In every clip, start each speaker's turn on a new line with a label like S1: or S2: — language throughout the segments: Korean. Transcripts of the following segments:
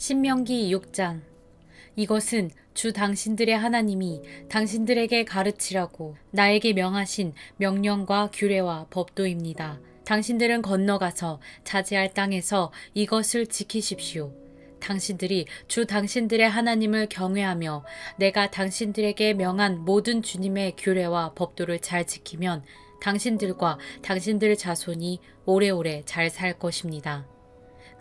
S1: 신명기 6장. 이것은 주 당신들의 하나님이 당신들에게 가르치라고 나에게 명하신 명령과 규례와 법도입니다. 당신들은 건너가서 차지할 땅에서 이것을 지키십시오. 당신들이 주 당신들의 하나님을 경외하며 내가 당신들에게 명한 모든 주님의 규례와 법도를 잘 지키면 당신들과 당신들 자손이 오래오래 잘 살 것입니다.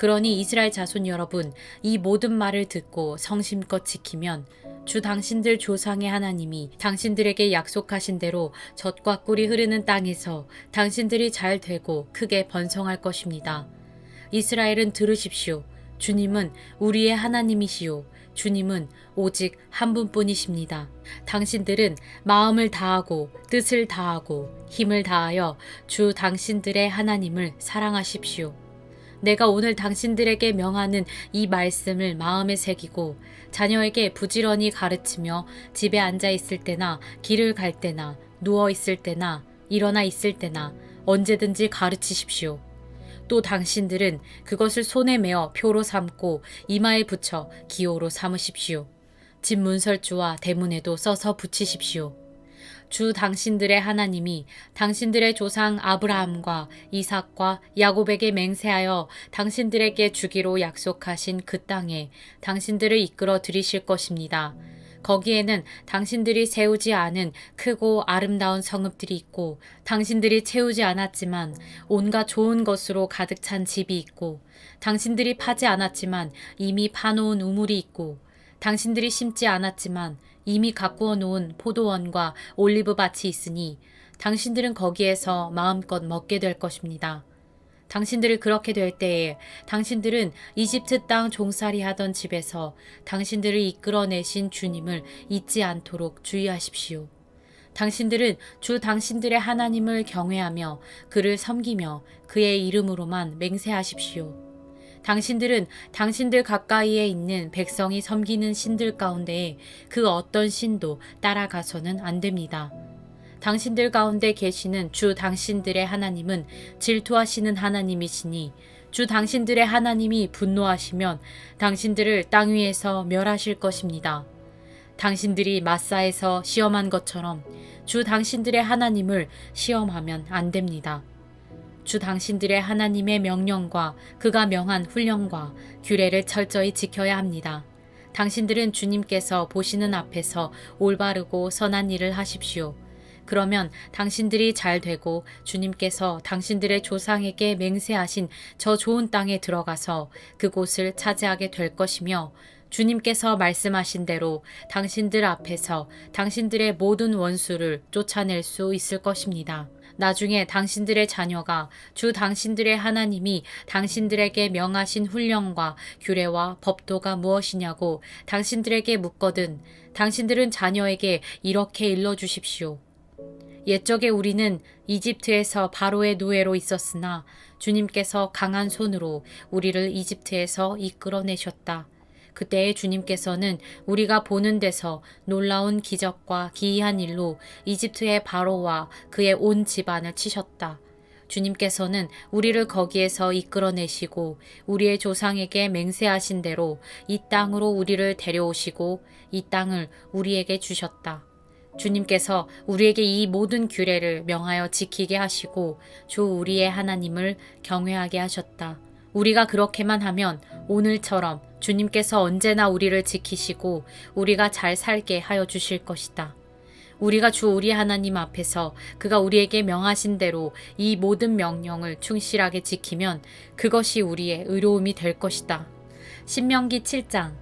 S1: 그러니 이스라엘 자손 여러분, 이 모든 말을 듣고 성심껏 지키면 주 당신들 조상의 하나님이 당신들에게 약속하신 대로 젖과 꿀이 흐르는 땅에서 당신들이 잘 되고 크게 번성할 것입니다. 이스라엘은 들으십시오. 주님은 우리의 하나님이시요. 주님은 오직 한 분뿐이십니다. 당신들은 마음을 다하고 뜻을 다하고 힘을 다하여 주 당신들의 하나님을 사랑하십시오. 내가 오늘 당신들에게 명하는 이 말씀을 마음에 새기고 자녀에게 부지런히 가르치며 집에 앉아 있을 때나 길을 갈 때나 누워 있을 때나 일어나 있을 때나 언제든지 가르치십시오. 또 당신들은 그것을 손에 메어 표로 삼고 이마에 붙여 기호로 삼으십시오. 집 문설주와 대문에도 써서 붙이십시오. 주 당신들의 하나님이 당신들의 조상 아브라함과 이삭과 야곱에게 맹세하여 당신들에게 주기로 약속하신 그 땅에 당신들을 이끌어 들이실 것입니다. 거기에는 당신들이 세우지 않은 크고 아름다운 성읍들이 있고 당신들이 채우지 않았지만 온갖 좋은 것으로 가득 찬 집이 있고 당신들이 파지 않았지만 이미 파놓은 우물이 있고 당신들이 심지 않았지만 이미 가꾸어 놓은 포도원과 올리브 밭이 있으니 당신들은 거기에서 마음껏 먹게 될 것입니다. 당신들이 그렇게 될 때에 당신들은 이집트 땅 종살이 하던 집에서 당신들을 이끌어내신 주님을 잊지 않도록 주의하십시오. 당신들은 주 당신들의 하나님을 경외하며 그를 섬기며 그의 이름으로만 맹세하십시오. 당신들은 당신들 가까이에 있는 백성이 섬기는 신들 가운데 그 어떤 신도 따라가서는 안 됩니다. 당신들 가운데 계시는 주 당신들의 하나님은 질투하시는 하나님이시니 주 당신들의 하나님이 분노하시면 당신들을 땅 위에서 멸하실 것입니다. 당신들이 마사에서 시험한 것처럼 주 당신들의 하나님을 시험하면 안 됩니다. 주 당신들의 하나님의 명령과 그가 명한 훈령과 규례를 철저히 지켜야 합니다. 당신들은 주님께서 보시는 앞에서 올바르고 선한 일을 하십시오. 그러면 당신들이 잘 되고 주님께서 당신들의 조상에게 맹세하신 저 좋은 땅에 들어가서 그곳을 차지하게 될 것이며 주님께서 말씀하신 대로 당신들 앞에서 당신들의 모든 원수를 쫓아낼 수 있을 것입니다. 나중에 당신들의 자녀가 주 당신들의 하나님이 당신들에게 명하신 훈령과 규례와 법도가 무엇이냐고 당신들에게 묻거든 당신들은 자녀에게 이렇게 일러주십시오. 옛적에 우리는 이집트에서 바로의 노예로 있었으나 주님께서 강한 손으로 우리를 이집트에서 이끌어내셨다. 그때의 주님께서는 우리가 보는 데서 놀라운 기적과 기이한 일로 이집트의 바로와 그의 온 집안을 치셨다. 주님께서는 우리를 거기에서 이끌어내시고 우리의 조상에게 맹세하신 대로 이 땅으로 우리를 데려오시고 이 땅을 우리에게 주셨다. 주님께서 우리에게 이 모든 규례를 명하여 지키게 하시고 주 우리의 하나님을 경외하게 하셨다. 우리가 그렇게만 하면 오늘처럼 주님께서 언제나 우리를 지키시고 우리가 잘 살게 하여 주실 것이다. 우리가 주 우리 하나님 앞에서 그가 우리에게 명하신 대로 이 모든 명령을 충실하게 지키면 그것이 우리의 의로움이 될 것이다. 신명기 7장.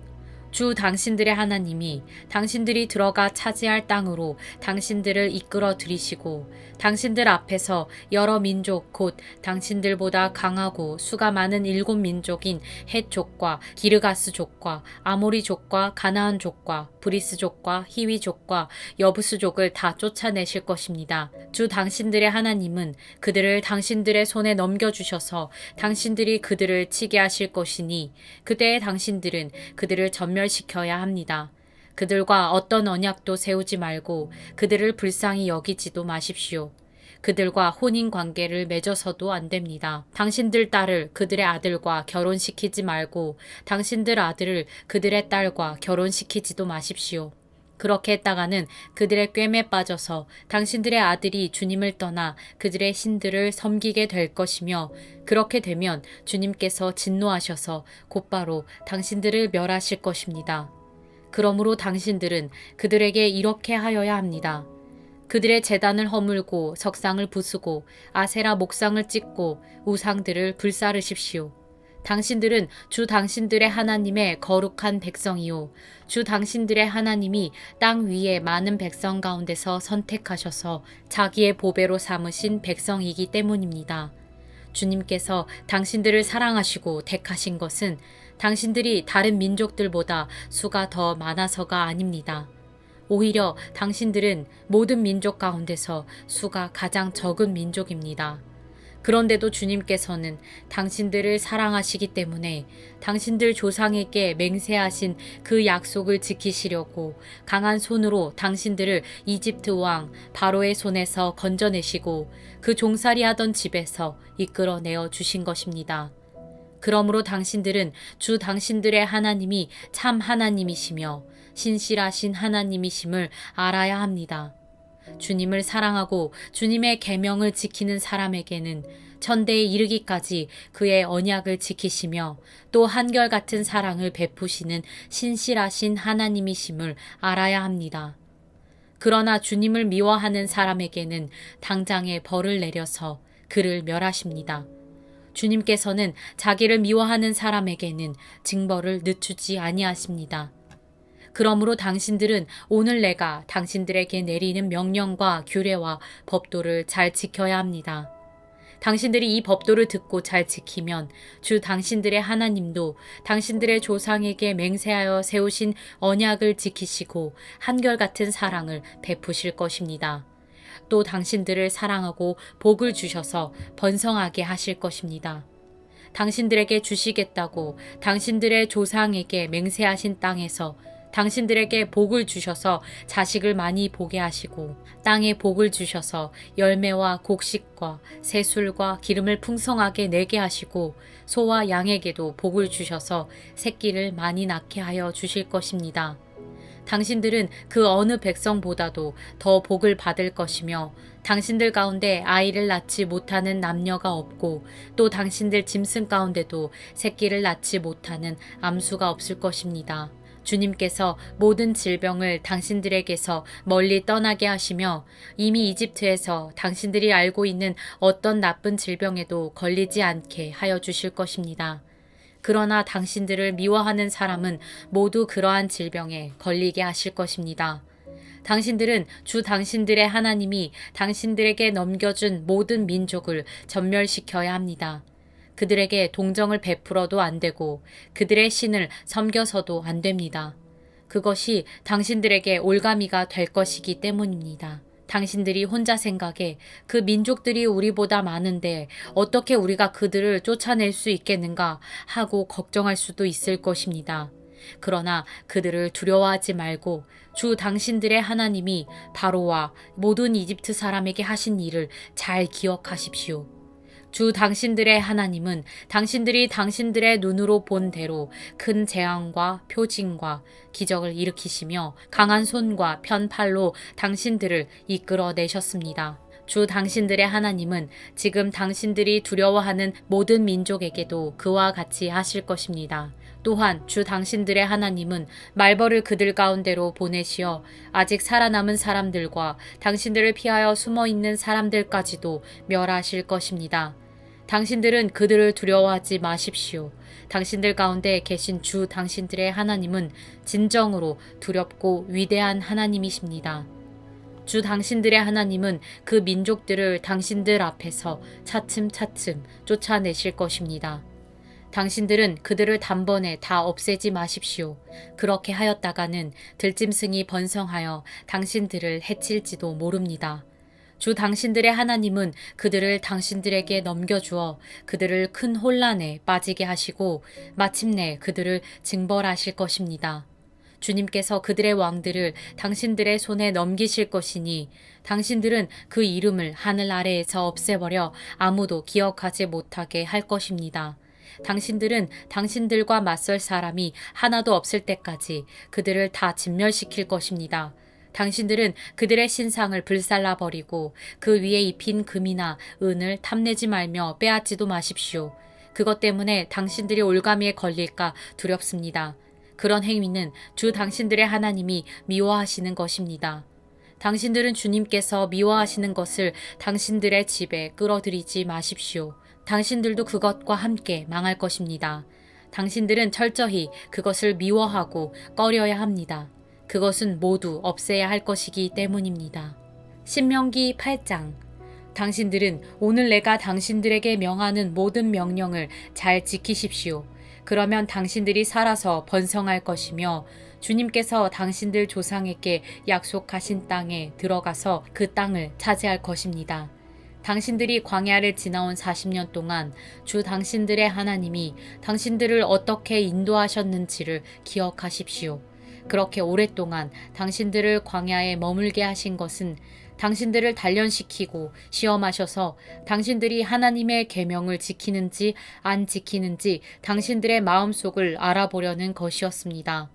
S1: 주 당신들의 하나님이 당신들이 들어가 차지할 땅으로 당신들을 이끌어 들이시고 당신들 앞에서 여러 민족 곧 당신들보다 강하고 수가 많은 7민족인 헷족과 기르가스족과 아모리족과 가나안족과 브리스족과 히위족과 여부스족을 다 쫓아내실 것입니다. 주 당신들의 하나님은 그들을 당신들의 손에 넘겨주셔서 당신들이 그들을 치게 하실 것이니 그때의 당신들은 그들을 전멸시켜야 합니다. 그들과 어떤 언약도 세우지 말고 그들을 불쌍히 여기지도 마십시오. 그들과 혼인 관계를 맺어서도 안 됩니다. 당신들 딸을 그들의 아들과 결혼시키지 말고 당신들 아들을 그들의 딸과 결혼시키지도 마십시오. 그렇게 했다가는 그들의 꿰매 빠져서 당신들의 아들이 주님을 떠나 그들의 신들을 섬기게 될 것이며, 그렇게 되면 주님께서 진노하셔서 곧바로 당신들을 멸하실 것입니다. 그러므로 당신들은 그들에게 이렇게 하여야 합니다. 그들의 제단을 허물고 석상을 부수고 아세라 목상을 찍고 우상들을 불사르십시오. 당신들은 주 당신들의 하나님의 거룩한 백성이요, 주 당신들의 하나님이 땅 위에 많은 백성 가운데서 선택하셔서 자기의 보배로 삼으신 백성이기 때문입니다. 주님께서 당신들을 사랑하시고 택하신 것은 당신들이 다른 민족들보다 수가 더 많아서가 아닙니다. 오히려 당신들은 모든 민족 가운데서 수가 가장 적은 민족입니다. 그런데도 주님께서는 당신들을 사랑하시기 때문에 당신들 조상에게 맹세하신 그 약속을 지키시려고 강한 손으로 당신들을 이집트 왕 바로의 손에서 건져내시고 그 종살이하던 집에서 이끌어내어 주신 것입니다. 그러므로 당신들은 주 당신들의 하나님이 참 하나님이시며 신실하신 하나님이심을 알아야 합니다. 주님을 사랑하고 주님의 계명을 지키는 사람에게는 천대에 이르기까지 그의 언약을 지키시며 또 한결같은 사랑을 베푸시는 신실하신 하나님이심을 알아야 합니다. 그러나 주님을 미워하는 사람에게는 당장에 벌을 내려서 그를 멸하십니다. 주님께서는 자기를 미워하는 사람에게는 징벌을 늦추지 아니하십니다. 그러므로 당신들은 오늘 내가 당신들에게 내리는 명령과 규례와 법도를 잘 지켜야 합니다. 당신들이 이 법도를 듣고 잘 지키면 주 당신들의 하나님도 당신들의 조상에게 맹세하여 세우신 언약을 지키시고 한결같은 사랑을 베푸실 것입니다. 또 당신들을 사랑하고 복을 주셔서 번성하게 하실 것입니다. 당신들에게 주시겠다고 당신들의 조상에게 맹세하신 땅에서 당신들에게 복을 주셔서 자식을 많이 보게 하시고 땅에 복을 주셔서 열매와 곡식과 새술과 기름을 풍성하게 내게 하시고 소와 양에게도 복을 주셔서 새끼를 많이 낳게 하여 주실 것입니다. 당신들은 그 어느 백성보다도 더 복을 받을 것이며 당신들 가운데 아이를 낳지 못하는 남녀가 없고 또 당신들 짐승 가운데도 새끼를 낳지 못하는 암수가 없을 것입니다. 주님께서 모든 질병을 당신들에게서 멀리 떠나게 하시며 이미 이집트에서 당신들이 알고 있는 어떤 나쁜 질병에도 걸리지 않게 하여 주실 것입니다. 그러나 당신들을 미워하는 사람은 모두 그러한 질병에 걸리게 하실 것입니다. 당신들은 주 당신들의 하나님이 당신들에게 넘겨준 모든 민족을 전멸시켜야 합니다. 그들에게 동정을 베풀어도 안 되고 그들의 신을 섬겨서도 안 됩니다. 그것이 당신들에게 올가미가 될 것이기 때문입니다. 당신들이 혼자 생각에 그 민족들이 우리보다 많은데 어떻게 우리가 그들을 쫓아낼 수 있겠는가 하고 걱정할 수도 있을 것입니다. 그러나 그들을 두려워하지 말고 주 당신들의 하나님이 바로와 모든 이집트 사람에게 하신 일을 잘 기억하십시오. 주 당신들의 하나님은 당신들이 당신들의 눈으로 본 대로 큰 재앙과 표징과 기적을 일으키시며 강한 손과 편팔로 당신들을 이끌어내셨습니다. 주 당신들의 하나님은 지금 당신들이 두려워하는 모든 민족에게도 그와 같이 하실 것입니다. 또한 주 당신들의 하나님은 말벌을 그들 가운데로 보내시어 아직 살아남은 사람들과 당신들을 피하여 숨어있는 사람들까지도 멸하실 것입니다. 당신들은 그들을 두려워하지 마십시오. 당신들 가운데 계신 주 당신들의 하나님은 진정으로 두렵고 위대한 하나님이십니다. 주 당신들의 하나님은 그 민족들을 당신들 앞에서 차츰차츰 쫓아내실 것입니다. 당신들은 그들을 단번에 다 없애지 마십시오. 그렇게 하였다가는 들짐승이 번성하여 당신들을 해칠지도 모릅니다. 주 당신들의 하나님은 그들을 당신들에게 넘겨주어 그들을 큰 혼란에 빠지게 하시고 마침내 그들을 징벌하실 것입니다. 주님께서 그들의 왕들을 당신들의 손에 넘기실 것이니 당신들은 그 이름을 하늘 아래에서 없애버려 아무도 기억하지 못하게 할 것입니다. 당신들은 당신들과 맞설 사람이 하나도 없을 때까지 그들을 다 진멸시킬 것입니다. 당신들은 그들의 신상을 불살라 버리고 그 위에 입힌 금이나 은을 탐내지 말며 빼앗지도 마십시오. 그것 때문에 당신들이 올가미에 걸릴까 두렵습니다. 그런 행위는 주 당신들의 하나님이 미워하시는 것입니다. 당신들은 주님께서 미워하시는 것을 당신들의 집에 끌어들이지 마십시오. 당신들도 그것과 함께 망할 것입니다. 당신들은 철저히 그것을 미워하고 꺼려야 합니다. 그것은 모두 없애야 할 것이기 때문입니다. 신명기 8장. 당신들은 오늘 내가 당신들에게 명하는 모든 명령을 잘 지키십시오. 그러면 당신들이 살아서 번성할 것이며 주님께서 당신들 조상에게 약속하신 땅에 들어가서 그 땅을 차지할 것입니다. 당신들이 광야를 지나온 40년 동안 주 당신들의 하나님이 당신들을 어떻게 인도하셨는지를 기억하십시오. 그렇게 오랫동안 당신들을 광야에 머물게 하신 것은 당신들을 단련시키고 시험하셔서 당신들이 하나님의 계명을 지키는지 안 지키는지 당신들의 마음속을 알아보려는 것이었습니다.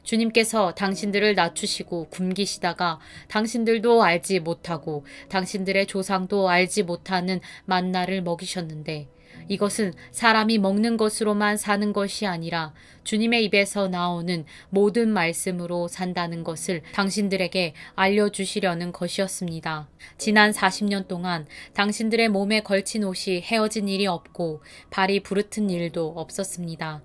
S1: 주님께서 당신들을 낮추시고 굶기시다가 당신들도 알지 못하고 당신들의 조상도 알지 못하는 만나를 먹이셨는데 이것은 사람이 먹는 것으로만 사는 것이 아니라 주님의 입에서 나오는 모든 말씀으로 산다는 것을 당신들에게 알려주시려는 것이었습니다. 지난 40년 동안 당신들의 몸에 걸친 옷이 헤어진 일이 없고 발이 부르튼 일도 없었습니다.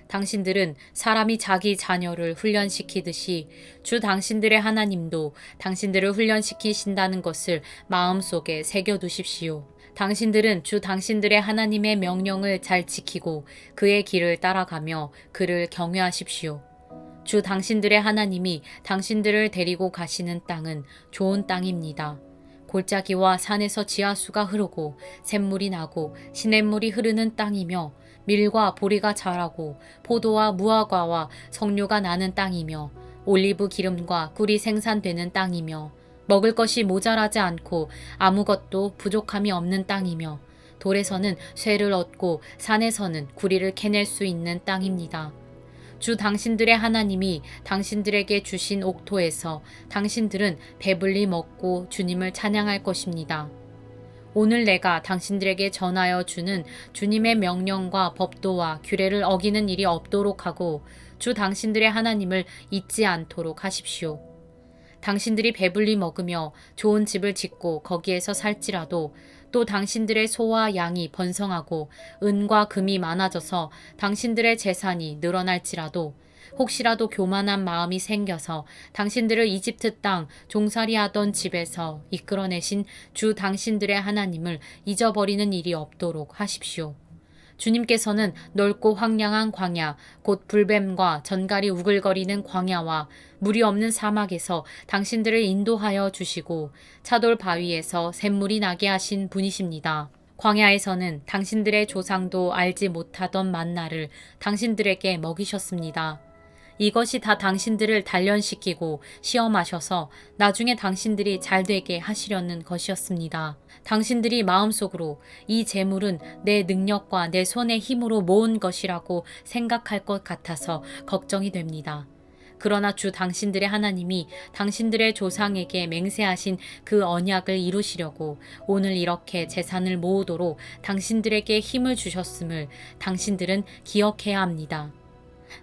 S1: 당신들은 사람이 자기 자녀를 훈련시키듯이 주 당신들의 하나님도 당신들을 훈련시키신다는 것을 마음속에 새겨두십시오. 당신들은 주 당신들의 하나님의 명령을 잘 지키고 그의 길을 따라가며 그를 경외하십시오. 주 당신들의 하나님이 당신들을 데리고 가시는 땅은 좋은 땅입니다. 골짜기와 산에서 지하수가 흐르고 샘물이 나고 시냇물이 흐르는 땅이며 밀과 보리가 자라고 포도와 무화과와 석류가 나는 땅이며 올리브 기름과 꿀이 생산되는 땅이며 먹을 것이 모자라지 않고 아무것도 부족함이 없는 땅이며 돌에서는 쇠를 얻고 산에서는 구리를 캐낼 수 있는 땅입니다. 주 당신들의 하나님이 당신들에게 주신 옥토에서 당신들은 배불리 먹고 주님을 찬양할 것입니다. 오늘 내가 당신들에게 전하여 주는 주님의 명령과 법도와 규례를 어기는 일이 없도록 하고 주 당신들의 하나님을 잊지 않도록 하십시오. 당신들이 배불리 먹으며 좋은 집을 짓고 거기에서 살지라도 또 당신들의 소와 양이 번성하고 은과 금이 많아져서 당신들의 재산이 늘어날지라도 혹시라도 교만한 마음이 생겨서 당신들을 이집트 땅 종살이하던 집에서 이끌어내신 주 당신들의 하나님을 잊어버리는 일이 없도록 하십시오. 주님께서는 넓고 황량한 광야, 곧 불뱀과 전갈이 우글거리는 광야와 물이 없는 사막에서 당신들을 인도하여 주시고 차돌 바위에서 샘물이 나게 하신 분이십니다. 광야에서는 당신들의 조상도 알지 못하던 만나를 당신들에게 먹이셨습니다. 이것이 다 당신들을 단련시키고 시험하셔서 나중에 당신들이 잘되게 하시려는 것이었습니다. 당신들이 마음속으로 이 재물은 내 능력과 내 손의 힘으로 모은 것이라고 생각할 것 같아서 걱정이 됩니다. 그러나 주 당신들의 하나님이 당신들의 조상에게 맹세하신 그 언약을 이루시려고 오늘 이렇게 재산을 모으도록 당신들에게 힘을 주셨음을 당신들은 기억해야 합니다.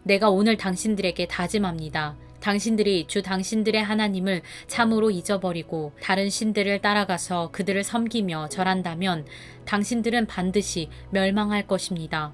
S1: 내가 오늘 당신들에게 다짐합니다. 당신들이 주 당신들의 하나님을 참으로 잊어버리고 다른 신들을 따라가서 그들을 섬기며 절한다면 당신들은 반드시 멸망할 것입니다.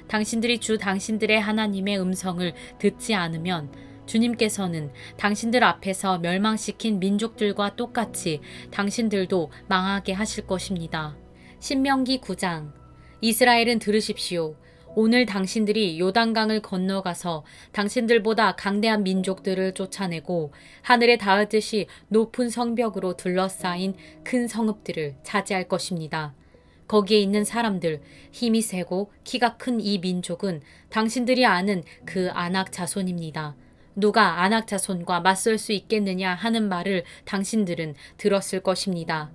S1: 당신들이 주 당신들의 하나님의 음성을 듣지 않으면 주님께서는 당신들 앞에서 멸망시킨 민족들과 똑같이 당신들도 망하게 하실 것입니다. 신명기 9장. 이스라엘은 들으십시오. 오늘 당신들이 요단강을 건너가서 당신들보다 강대한 민족들을 쫓아내고 하늘에 닿듯이 높은 성벽으로 둘러싸인 큰 성읍들을 차지할 것입니다. 거기에 있는 사람들, 힘이 세고 키가 큰 이 민족은 당신들이 아는 그 아낙 자손입니다. 누가 아낙 자손과 맞설 수 있겠느냐 하는 말을 당신들은 들었을 것입니다.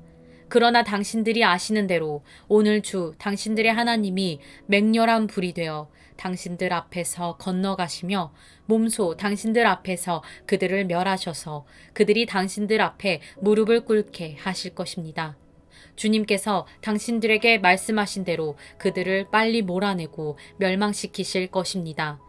S1: 그러나 당신들이 아시는 대로 오늘 주 당신들의 하나님이 맹렬한 불이 되어 당신들 앞에서 건너가시며 몸소 당신들 앞에서 그들을 멸하셔서 그들이 당신들 앞에 무릎을 꿇게 하실 것입니다. 주님께서 당신들에게 말씀하신 대로 그들을 빨리 몰아내고 멸망시키실 것입니다.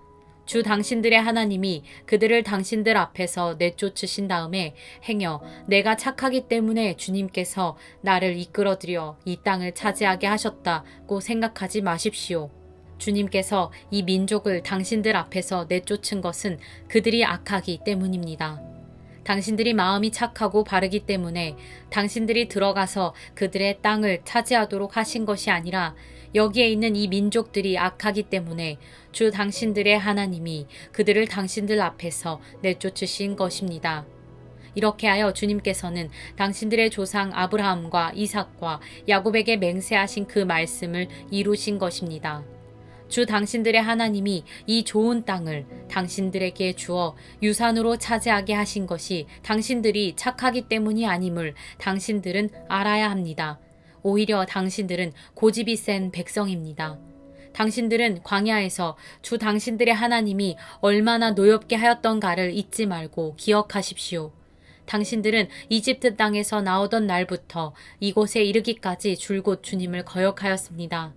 S1: 주 당신들의 하나님이 그들을 당신들 앞에서 내쫓으신 다음에 행여 내가 착하기 때문에 주님께서 나를 이끌어들여 이 땅을 차지하게 하셨다고 생각하지 마십시오. 주님께서 이 민족을 당신들 앞에서 내쫓은 것은 그들이 악하기 때문입니다. 당신들이 마음이 착하고 바르기 때문에 당신들이 들어가서 그들의 땅을 차지하도록 하신 것이 아니라 여기에 있는 이 민족들이 악하기 때문에 주 당신들의 하나님이 그들을 당신들 앞에서 내쫓으신 것입니다. 이렇게 하여 주님께서는 당신들의 조상 아브라함과 이삭과 야곱에게 맹세하신 그 말씀을 이루신 것입니다. 주 당신들의 하나님이 이 좋은 땅을 당신들에게 주어 유산으로 차지하게 하신 것이 당신들이 착하기 때문이 아님을 당신들은 알아야 합니다. 오히려 당신들은 고집이 센 백성입니다. 당신들은 광야에서 주 당신들의 하나님이 얼마나 노엽게 하였던가를 잊지 말고 기억하십시오. 당신들은 이집트 땅에서 나오던 날부터 이곳에 이르기까지 줄곧 주님을 거역하였습니다.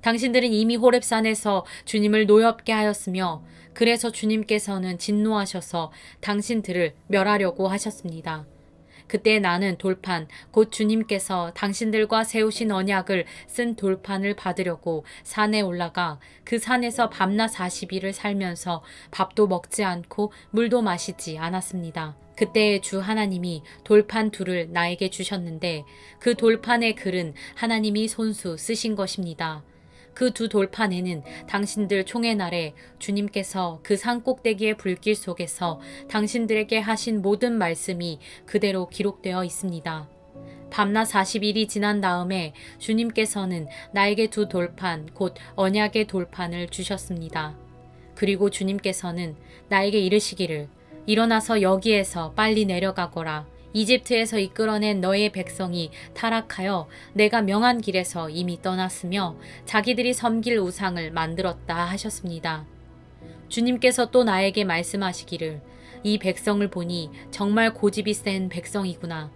S1: 당신들은 이미 호렙산에서 주님을 노엽게 하였으며 그래서 주님께서는 진노하셔서 당신들을 멸하려고 하셨습니다. 그때 나는 돌판, 곧 주님께서 당신들과 세우신 언약을 쓴 돌판을 받으려고 산에 올라가 그 산에서 밤낮 40일을 살면서 밥도 먹지 않고 물도 마시지 않았습니다. 그때 주 하나님이 돌판 둘을 나에게 주셨는데 그 돌판의 글은 하나님이 손수 쓰신 것입니다. 그 두 돌판에는 당신들 총회 날에 주님께서 그 산 꼭대기의 불길 속에서 당신들에게 하신 모든 말씀이 그대로 기록되어 있습니다. 밤낮 40일이 지난 다음에 주님께서는 나에게 두 돌판, 곧 언약의 돌판을 주셨습니다. 그리고 주님께서는 나에게 이르시기를 일어나서 여기에서 빨리 내려가거라. 이집트에서 이끌어낸 너의 백성이 타락하여 내가 명한 길에서 이미 떠났으며 자기들이 섬길 우상을 만들었다 하셨습니다. 주님께서 또 나에게 말씀하시기를 이 백성을 보니 정말 고집이 센 백성이구나.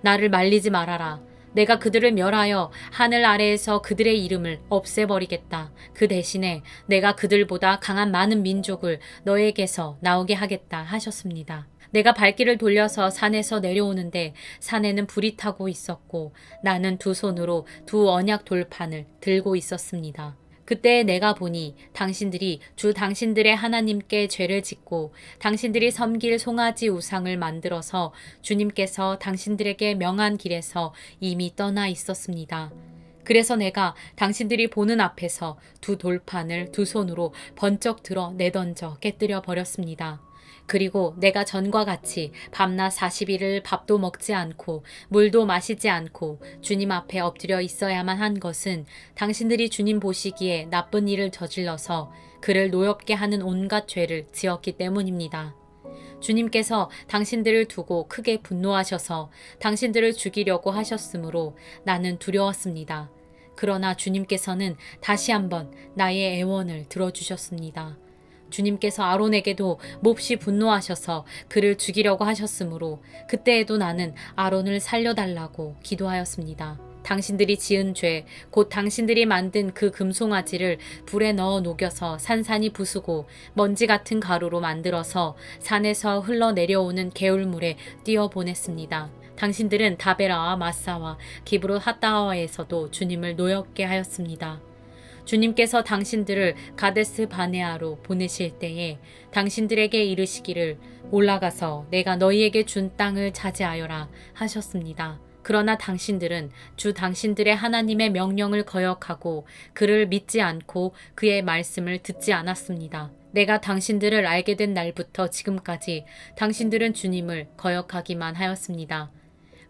S1: 나를 말리지 말아라. 내가 그들을 멸하여 하늘 아래에서 그들의 이름을 없애버리겠다. 그 대신에 내가 그들보다 강한 많은 민족을 너에게서 나오게 하겠다 하셨습니다. 내가 발길을 돌려서 산에서 내려오는데 산에는 불이 타고 있었고 나는 두 손으로 두 언약 돌판을 들고 있었습니다. 그때 내가 보니 당신들이 주 당신들의 하나님께 죄를 짓고 당신들이 섬길 송아지 우상을 만들어서 주님께서 당신들에게 명한 길에서 이미 떠나 있었습니다. 그래서 내가 당신들이 보는 앞에서 두 돌판을 두 손으로 번쩍 들어 내던져 깨뜨려 버렸습니다. 그리고 내가 전과 같이 밤낮 40일을 밥도 먹지 않고 물도 마시지 않고 주님 앞에 엎드려 있어야만 한 것은 당신들이 주님 보시기에 나쁜 일을 저질러서 그를 노엽게 하는 온갖 죄를 지었기 때문입니다. 주님께서 당신들을 두고 크게 분노하셔서 당신들을 죽이려고 하셨으므로 나는 두려웠습니다. 그러나 주님께서는 다시 한번 나의 애원을 들어주셨습니다. 주님께서 아론에게도 몹시 분노하셔서 그를 죽이려고 하셨으므로 그때에도 나는 아론을 살려달라고 기도하였습니다. 당신들이 지은 죄, 곧 당신들이 만든 그 금송아지를 불에 넣어 녹여서 산산이 부수고 먼지 같은 가루로 만들어서 산에서 흘러내려오는 개울물에 띄어보냈습니다. 당신들은 다베라와 마사와 기브롯 핫다와에서도 주님을 노엽게 하였습니다. 주님께서 당신들을 가데스 바네아로 보내실 때에 당신들에게 이르시기를 올라가서 내가 너희에게 준 땅을 차지하여라 하셨습니다. 그러나 당신들은 주 당신들의 하나님의 명령을 거역하고 그를 믿지 않고 그의 말씀을 듣지 않았습니다. 내가 당신들을 알게 된 날부터 지금까지 당신들은 주님을 거역하기만 하였습니다.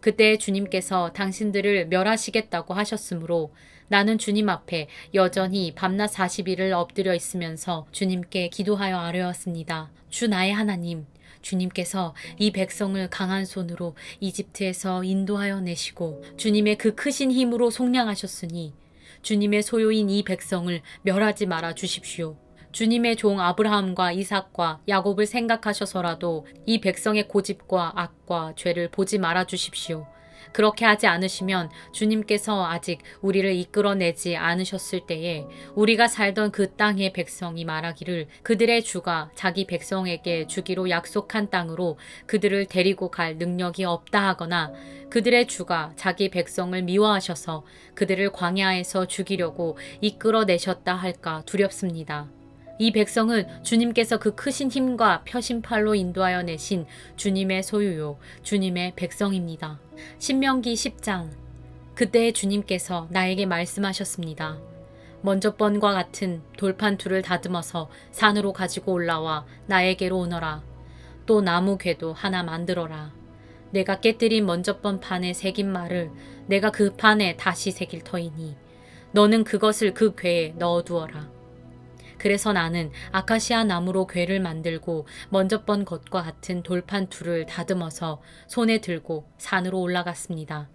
S1: 그때 주님께서 당신들을 멸하시겠다고 하셨으므로 나는 주님 앞에 여전히 밤낮 40일을 엎드려 있으면서 주님께 기도하여 아뢰었습니다. 주 나의 하나님, 주님께서 이 백성을 강한 손으로 이집트에서 인도하여 내시고 주님의 그 크신 힘으로 속량하셨으니 주님의 소유인 이 백성을 멸하지 말아 주십시오. 주님의 종 아브라함과 이삭과 야곱을 생각하셔서라도 이 백성의 고집과 악과 죄를 보지 말아 주십시오. 그렇게 하지 않으시면 주님께서 아직 우리를 이끌어내지 않으셨을 때에 우리가 살던 그 땅의 백성이 말하기를 그들의 주가 자기 백성에게 주기로 약속한 땅으로 그들을 데리고 갈 능력이 없다 하거나 그들의 주가 자기 백성을 미워하셔서 그들을 광야에서 죽이려고 이끌어내셨다 할까 두렵습니다. 이 백성은 주님께서 그 크신 힘과 펴신 팔로 인도하여 내신 주님의 소유요, 주님의 백성입니다. 신명기 10장. 그때 주님께서 나에게 말씀하셨습니다. 먼저 번과 같은 돌판 둘을 다듬어서 산으로 가지고 올라와 나에게로 오너라. 또 나무 궤도 하나 만들어라. 내가 깨뜨린 먼저 번 판에 새긴 말을 내가 그 판에 다시 새길 터이니 너는 그것을 그 궤에 넣어두어라. 그래서 나는 아카시아 나무로 궤를 만들고 먼저 번 것과 같은 돌판 둘을 다듬어서 손에 들고 산으로 올라갔습니다.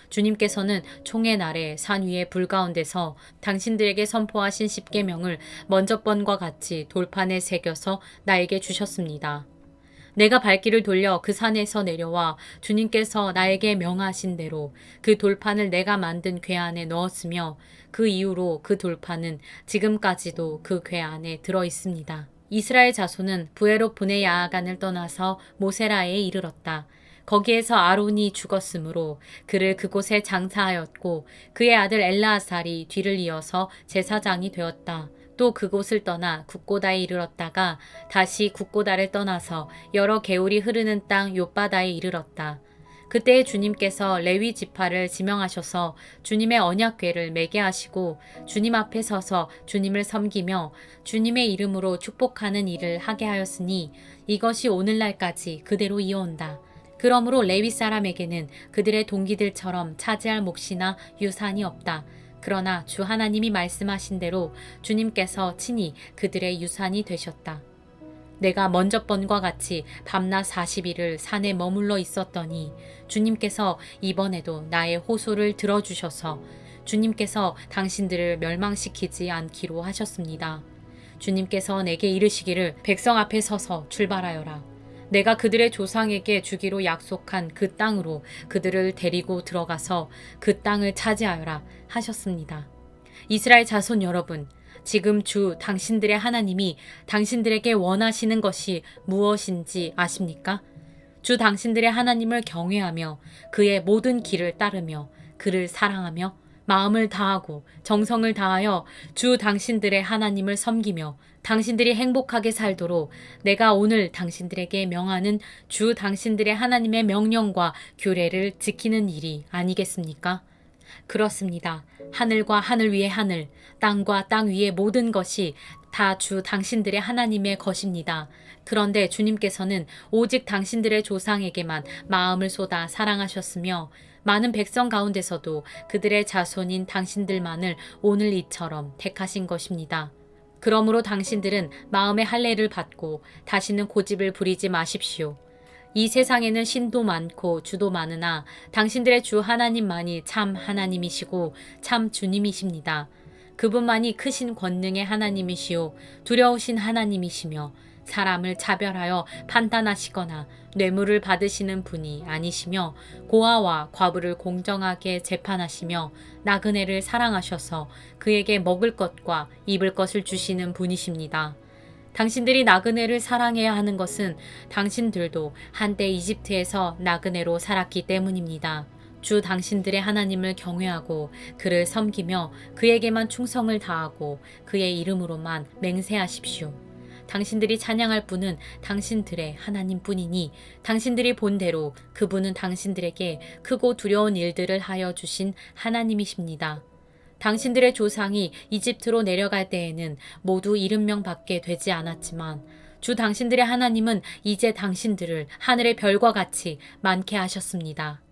S1: 주님께서는 총의 날에 산 위에 불 가운데서 당신들에게 선포하신 십계명을 먼저 번과 같이 돌판에 새겨서 나에게 주셨습니다. 내가 발길을 돌려 그 산에서 내려와 주님께서 나에게 명하신 대로 그 돌판을 내가 만든 궤 안에 넣었으며 그 이후로 그 돌판은 지금까지도 그 궤 안에 들어 있습니다. 이스라엘 자손은 부에롯 분의 야아간을 떠나서 모세라에 이르렀다. 거기에서 아론이 죽었으므로 그를 그곳에 장사하였고 그의 아들 엘라아살이 뒤를 이어서 제사장이 되었다. 또 그곳을 떠나 굽고다에 이르렀다가 다시 굽고다를 떠나서 여러 개울이 흐르는 땅 욥바다에 이르렀다. 그때 주님께서 레위 지파를 지명하셔서 주님의 언약궤를 매게 하시고 주님 앞에 서서 주님을 섬기며 주님의 이름으로 축복하는 일을 하게 하였으니 이것이 오늘날까지 그대로 이어온다. 그러므로 레위 사람에게는 그들의 동기들처럼 차지할 몫이나 유산이 없다. 그러나 주 하나님이 말씀하신 대로 주님께서 친히 그들의 유산이 되셨다. 내가 먼저 번과 같이 밤낮 40일을 산에 머물러 있었더니 주님께서 이번에도 나의 호소를 들어주셔서 주님께서 당신들을 멸망시키지 않기로 하셨습니다. 주님께서 내게 이르시기를 백성 앞에 서서 출발하여라. 내가 그들의 조상에게 주기로 약속한 그 땅으로 그들을 데리고 들어가서 그 땅을 차지하여라 하셨습니다. 이스라엘 자손 여러분, 지금 주 당신들의 하나님이 당신들에게 원하시는 것이 무엇인지 아십니까? 주 당신들의 하나님을 경외하며 그의 모든 길을 따르며 그를 사랑하며 마음을 다하고 정성을 다하여 주 당신들의 하나님을 섬기며 당신들이 행복하게 살도록 내가 오늘 당신들에게 명하는 주 당신들의 하나님의 명령과 규례를 지키는 일이 아니겠습니까? 그렇습니다. 하늘과 하늘 위의 하늘, 땅과 땅 위의 모든 것이 다 주 당신들의 하나님의 것입니다. 그런데 주님께서는 오직 당신들의 조상에게만 마음을 쏟아 사랑하셨으며 많은 백성 가운데서도 그들의 자손인 당신들만을 오늘 이처럼 택하신 것입니다. 그러므로 당신들은 마음의 할례를 받고 다시는 고집을 부리지 마십시오. 이 세상에는 신도 많고 주도 많으나 당신들의 주 하나님만이 참 하나님이시고 참 주님이십니다. 그분만이 크신 권능의 하나님이시요 두려우신 하나님이시며 사람을 차별하여 판단하시거나 뇌물을 받으시는 분이 아니시며 고아와 과부를 공정하게 재판하시며 나그네를 사랑하셔서 그에게 먹을 것과 입을 것을 주시는 분이십니다. 당신들이 나그네를 사랑해야 하는 것은 당신들도 한때 이집트에서 나그네로 살았기 때문입니다. 주 당신들의 하나님을 경외하고 그를 섬기며 그에게만 충성을 다하고 그의 이름으로만 맹세하십시오. 당신들이 찬양할 분은 당신들의 하나님뿐이니 당신들이 본대로 그분은 당신들에게 크고 두려운 일들을 하여 주신 하나님이십니다. 당신들의 조상이 이집트로 내려갈 때에는 모두 70명밖에 되지 않았지만 주 당신들의 하나님은 이제 당신들을 하늘의 별과 같이 많게 하셨습니다.